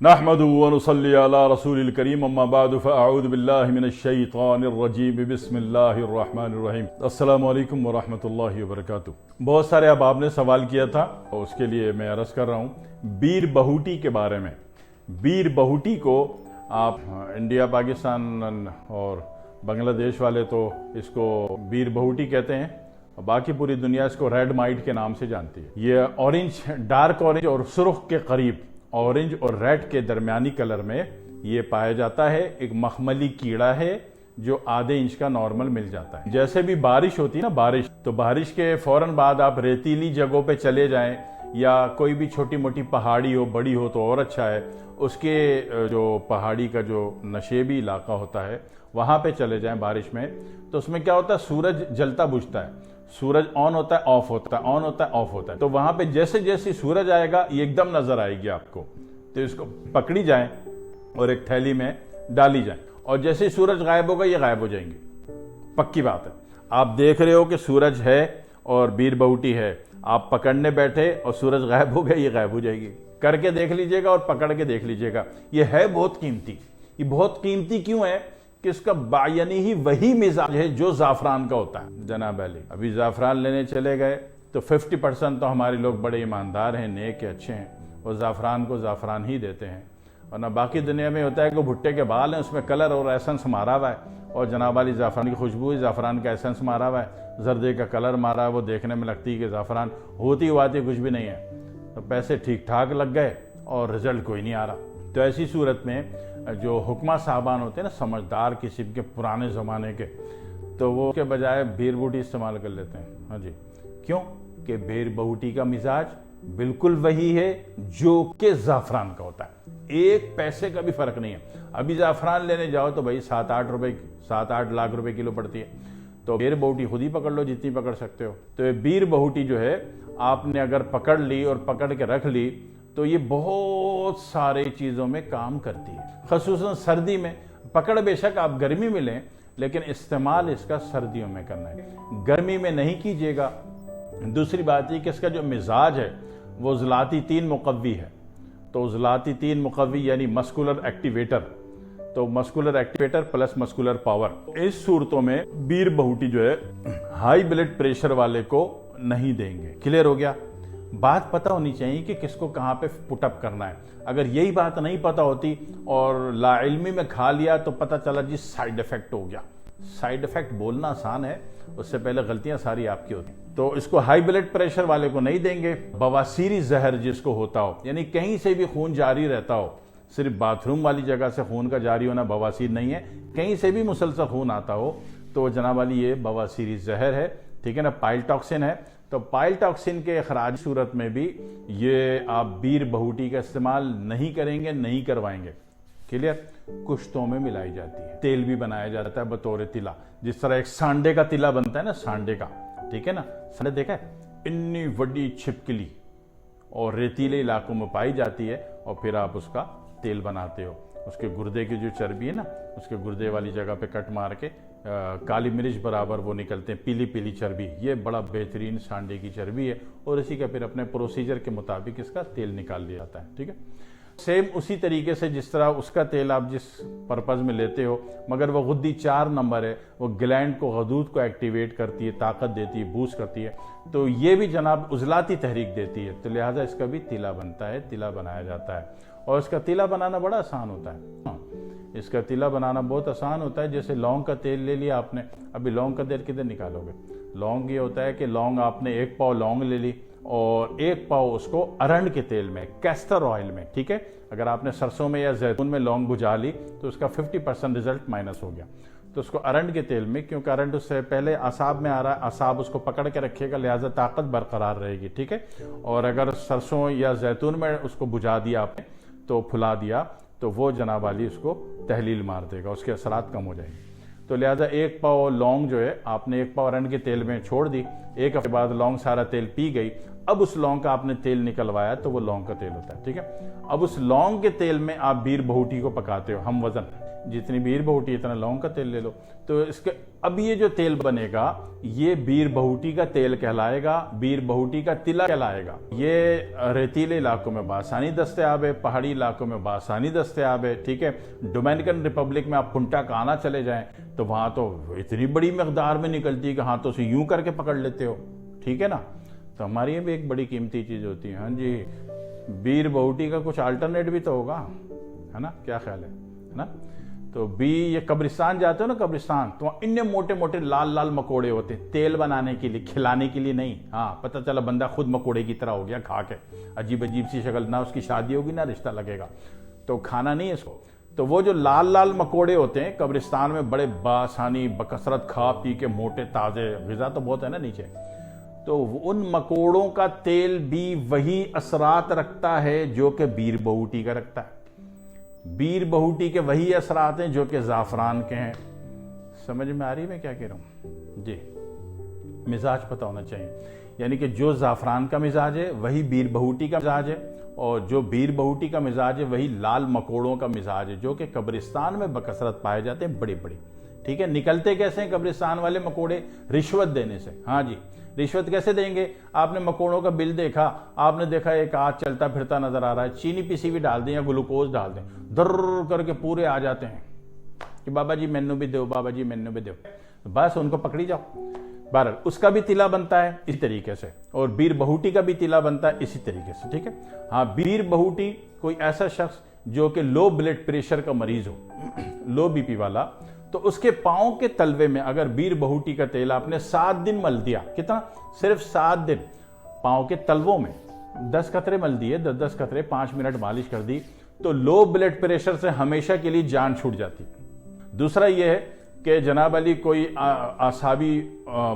नहमदुहु व नुसल्ली अला रसूलिल करीम अम्मा बादु फ़अऊज़ु बिल्लाहि मिनश शैतानिर रजीम बिस्मिल्लाहिर रहमानिर रहीम। अस्सलामु अलैकुम व रहमतुल्लाहि व बरकातुहू। बहुत सारे अहबाब ने सवाल किया था और उसके लिए मैं अर्ज़ कर रहा हूँ बीर बहुटी के बारे में। बीर बहुटी को आप इंडिया, पाकिस्तान और बांग्लादेश वाले तो इसको बीर बहुटी कहते हैं, बाकी पूरी दुनिया इसको रेड माइट के नाम से जानती है। ये ऑरेंज, डार्क ऑरेंज और सुर्ख के करीब ऑरेंज और रेड के दरमियानी कलर में ये पाया जाता है। एक मखमली कीड़ा है जो आधे इंच का नॉर्मल मिल जाता है। जैसे भी बारिश होती है ना, बारिश के फौरन बाद आप रेतीली जगहों पे चले जाएं या कोई भी छोटी मोटी पहाड़ी हो, बड़ी हो तो और अच्छा है। उसके जो पहाड़ी का जो नशेबी इलाका होता है वहां पे चले जाएं बारिश में, तो उसमें क्या होता है, सूरज जलता बुझता है, सूरज ऑन होता है ऑफ होता है, ऑन होता है ऑफ होता है। तो वहां पे जैसे जैसे सूरज आएगा ये एकदम नजर आएगी आपको, तो इसको पकड़ी जाए और एक थैली में डाली जाए और जैसे ही सूरज गायब होगा ये गायब हो जाएंगे। पक्की बात है। आप देख रहे हो कि सूरज है और बीर बहुटी है, आप पकड़ने बैठे और सूरज गायब हो गया, ये गायब हो जाएगी। करके देख लीजिएगा और पकड़ के देख लीजिएगा। ये है बहुत कीमती। ये बहुत कीमती क्यों है कि इसका बायनी ही वही मिजाज है जो जाफरान का होता है। जनाब अली अभी जाफरान लेने चले गए तो 50% तो हमारे लोग बड़े ईमानदार हैं, नेक अच्छे हैं और जाफरान को जाफरान ही देते हैं। वरना बाकी दुनिया में होता है कि भुट्टे के बाल हैं, उसमें कलर और एसेंस मारा हुआ है और जनाब अली जाफरान की खुशबू, जाफरान का एसेंस मारा हुआ है, जर्दे का कलर मारा है, वो देखने में लगती है कि जाफरान होती हुआती कुछ भी नहीं है। तो पैसे ठीक ठाक लग गए और रिजल्ट कोई नहीं आ रहा। तो ऐसी सूरत में जो हुक्मा साहबान होते हैं ना, समझदार किस्म के, पुराने ज़माने के, तो वो के बजाय बीर बहुटी इस्तेमाल कर लेते हैं। हाँ जी, क्यों कि बीर बहुटी का मिजाज बिल्कुल वही है जो कि ज़ाफ़रान का होता है। एक पैसे का भी फ़र्क नहीं है। अभी ज़ाफ़रान लेने जाओ तो भाई 7-8 लाख रुपए किलो पड़ती है। तो बीर बहुटी खुद ही पकड़ लो जितनी पकड़ सकते हो। तो ये बीर बहुटी जो है आपने अगर पकड़ ली और पकड़ के रख ली तो ये बहुत सारे चीज़ों में काम करती है। ख़ुसूसन सर्दी में पकड़ बेशक आप गर्मी में लें, लेकिन इस्तेमाल इसका सर्दियों में करना है, गर्मी में नहीं कीजिएगा। दूसरी बात ये कि इसका जो मिजाज है वो ज़लाती 3 मुक़व्वी है। तो ज़लाती 3 मुक़व्वी यानी मस्कुलर एक्टिवेटर, तो muscular activator plus muscular power. इस सूरतों में बीर बहुटी जो है हाई ब्लड प्रेशर वाले को नहीं देंगे। क्लियर हो गया? बात पता होनी चाहिए कि किसको कहाँ पे पुटअप करना है। अगर यही बात नहीं पता होती और लाइल्मी में खा लिया तो पता चला जी साइड इफेक्ट हो गया। साइड इफेक्ट बोलना आसान है, उससे पहले गलतियां सारी आपकी होती। तो इसको हाई ब्लड प्रेशर वाले को नहीं देंगे। बवासीरी जहर जिसको होता हो, यानी कहीं से भी खून जारी रहता हो, सिर्फ बाथरूम वाली जगह से खून का जारी होना बवासीर नहीं है, कहीं से भी मुसलसल खून आता हो तो जनाब वाली ये बवासीरी जहर है। ठीक है ना, पाइल टॉक्सिन है। तो पाइल टॉक्सिन के अखराज सूरत में भी ये आप बीर बहुटी का इस्तेमाल नहीं करेंगे, नहीं करवाएंगे। क्लियर? कुश्तों में मिलाई जाती है, तेल भी बनाया जाता है बतौर तिला। जिस तरह एक सांडे का तिला बनता है ना, सांडे का, ठीक है ना, सांडे देखा है, इतनी बड़ी छिपकली और रेतीले इलाकों में पाई जाती है और फिर आप उसका तेल बनाते हो। उसके गुर्दे की जो चर्बी है ना, उसके गुर्दे वाली जगह पे कट मार के काली मिर्च बराबर वो निकलते हैं, पीली पीली चर्बी। ये बड़ा बेहतरीन सांडे की चर्बी है और इसी का फिर अपने प्रोसीजर के मुताबिक इसका तेल निकाल लिया जाता है। ठीक है, सेम उसी तरीके से जिस तरह उसका तेल आप जिस पर्पज़ में लेते हो, मगर वो गुद्दी 4 नंबर है, वो ग्लैंड को, गदूद को एक्टिवेट करती है, ताकत देती है, बूस्ट करती है। तो ये भी जनाब उजलाती तहरीक देती है, तो लिहाजा इसका भी तिला बनता है, तिला बनाया जाता है। और इसका तिला बनाना बड़ा आसान होता है। इसका तिला बनाना बहुत आसान होता है। जैसे लौंग का तेल ले लिया आपने, अभी लौंग का तेल किधर निकालोगे? लौंग ये होता है कि लौंग आपने 1 पाव लौंग ले ली और 1 पाव उसको अरंड के तेल में, कैस्टर ऑयल में, ठीक है, अगर आपने सरसों में या जैतून में लौंग बुझा ली तो उसका 50% रिजल्ट माइनस हो गया। तो उसको अरंड के तेल में, क्योंकि अरंड उससे पहले असाब में आ रहा है, असाब उसको पकड़ के रखेगा, लिहाजा ताकत बरकरार रहेगी। ठीक है, और अगर सरसों या जैतून में उसको बुझा दिया आपने, तो फुला दिया, तो वो जनाब वाली उसको तहलील मार देगा, उसके असरात कम हो जाएंगे। तो लिहाजा 1 पाव लौंग जो है आपने 1 पाव अरंड के तेल में छोड़ दी, 1 हफ्ते बाद लौंग सारा तेल पी गई, अब उस लौंग का आपने तेल निकलवाया तो वो लौंग का तेल होता है। ठीक है, अब उस लौंग के तेल में आप बीर बहुटी को पकाते हो, हम वजन जितनी बीर बहुटी इतना लौंग का तेल ले लो। तो इसके अब ये जो तेल बनेगा ये बीर बहुटी का तेल कहलाएगा, बीर बहुटी का तिला कहलाएगा। ये रेतीले इलाकों में बासानी दस्तयाब है, पहाड़ी इलाकों में बासानी दस्तयाब है, ठीक है। डोमिनिकन रिपब्लिक में आप पुंटा काना चले जाएं तो वहां तो इतनी बड़ी मकदार में निकलती है कि हाथों से यूं करके पकड़ लेते हो, ठीक है ना। तो हमारी ये भी एक बड़ी कीमती चीज होती है। हाँ जी, बीर बहुटी का कुछ अल्टरनेट भी तो होगा, है ना, क्या ख्याल है ना। तो ये कब्रिस्तान जाते हो ना, कब्रिस्तान, तो वहाँ इतने मोटे मोटे लाल लाल मकोड़े होते हैं, तेल बनाने के लिए, खिलाने के लिए नहीं। हाँ, पता चला बंदा खुद मकोड़े की तरह हो गया खा के, अजीब अजीब सी शक्ल, ना उसकी शादी होगी ना रिश्ता लगेगा, तो खाना नहीं है इसको। तो वो जो लाल लाल मकोड़े होते हैं कब्रिस्तान में, बड़े बासानी बकसरत खा पी के मोटे ताजे, ग़िज़ा तो बहुत है ना नीचे, तो उन मकोड़ों का तेल भी वही असरात रखता है जो कि बीर बहुटी का रखता है। बीर बहुटी के वही असरात हैं जो कि ज़ाफ़रान के हैं। समझ में आ रही है मैं क्या कह रहा हूँ जी। मिजाज पता होना चाहिए, यानी कि जो ज़ाफ़रान का मिजाज है वही बीर बहुटी का मिजाज है, और जो बीर बहुटी का मिजाज है वही लाल मकोड़ों का मिजाज है जो कि कब्रिस्तान में बकसरत पाए जाते हैं, बड़े बड़े, ठीक है। निकलते कैसे हैं कब्रिस्तान वाले मकोड़े? रिश्वत देने से। हाँ जी, रिश्वत कैसे देंगे? आपने मकोड़ों का बिल देखा, आपने देखा एक आग चलता फिरता नजर आ रहा है, चीनी पीसी हुई डाल दें या ग्लूकोज डाल दें, दर्र करके पूरे आ जाते हैं कि बाबा जी मैनू भी दो, बाबा जी मैनू भी दो, बस उनको पकड़ी जाओ। बहरहाल उसका भी तिला बनता है इसी तरीके से, और बीर बहुटी का भी तिला बनता है इसी तरीके से, ठीक है। हाँ, बीर बहुटी कोई ऐसा शख्स जो कि लो ब्लड प्रेशर का मरीज हो, लो बीपी वाला, तो उसके पांव के तलवे में अगर बीर बहुटी का तेल आपने 7 दिन मल दिया, कितना? सिर्फ 7 दिन, पांव के तलवों में 10 कतरे मल दिए, 10-10 कतरे, 5 मिनट मालिश कर दी, तो लो ब्लड प्रेशर से हमेशा के लिए जान छूट जाती। दूसरा यह है कि जनाब अली कोई आसाबी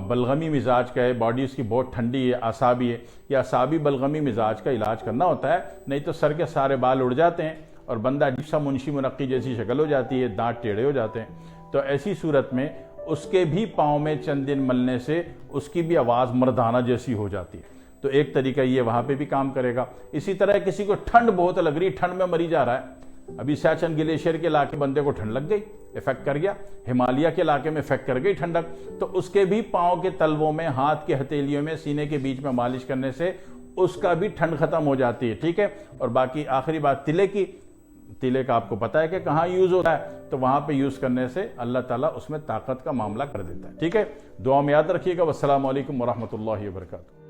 बलगमी मिजाज का है, बॉडी उसकी बहुत ठंडी है, आसाबी है, या आसाबी बलगमी मिजाज का इलाज करना होता है, नहीं तो सर के सारे बाल उड़ जाते हैं और बंदा अजीब सा मुंशी मुनक्की जैसी शक्ल हो जाती है, दांत टेढ़े हो जाते हैं। तो ऐसी सूरत में उसके भी पाँव में चंद दिन मलने से उसकी भी आवाज़ मर्दाना जैसी हो जाती है। तो एक तरीका ये वहाँ पे भी काम करेगा। इसी तरह किसी को ठंड बहुत लग रही, ठंड में मरी जा रहा है, अभी सियाचिन ग्लेशियर के इलाके बंदे को ठंड लग गई, इफेक्ट कर गया, हिमालय के इलाके में इफेक्ट कर गई ठंडक, तो उसके भी पाँव के तलवों में, हाथ के हथेलियों में, सीने के बीच में मालिश करने से उसका भी ठंड खत्म हो जाती है, ठीक है। और बाकी आखिरी बात तिले की, तिले का आपको पता है कि कहाँ यूज होता है, तो वहां पे यूज करने से अल्लाह ताला उसमें ताकत का मामला कर देता है, ठीक है। दुआ में याद रखिएगा। वस्सलामु अलैकुम वरहमतुल्लाहि वबरकातुहू।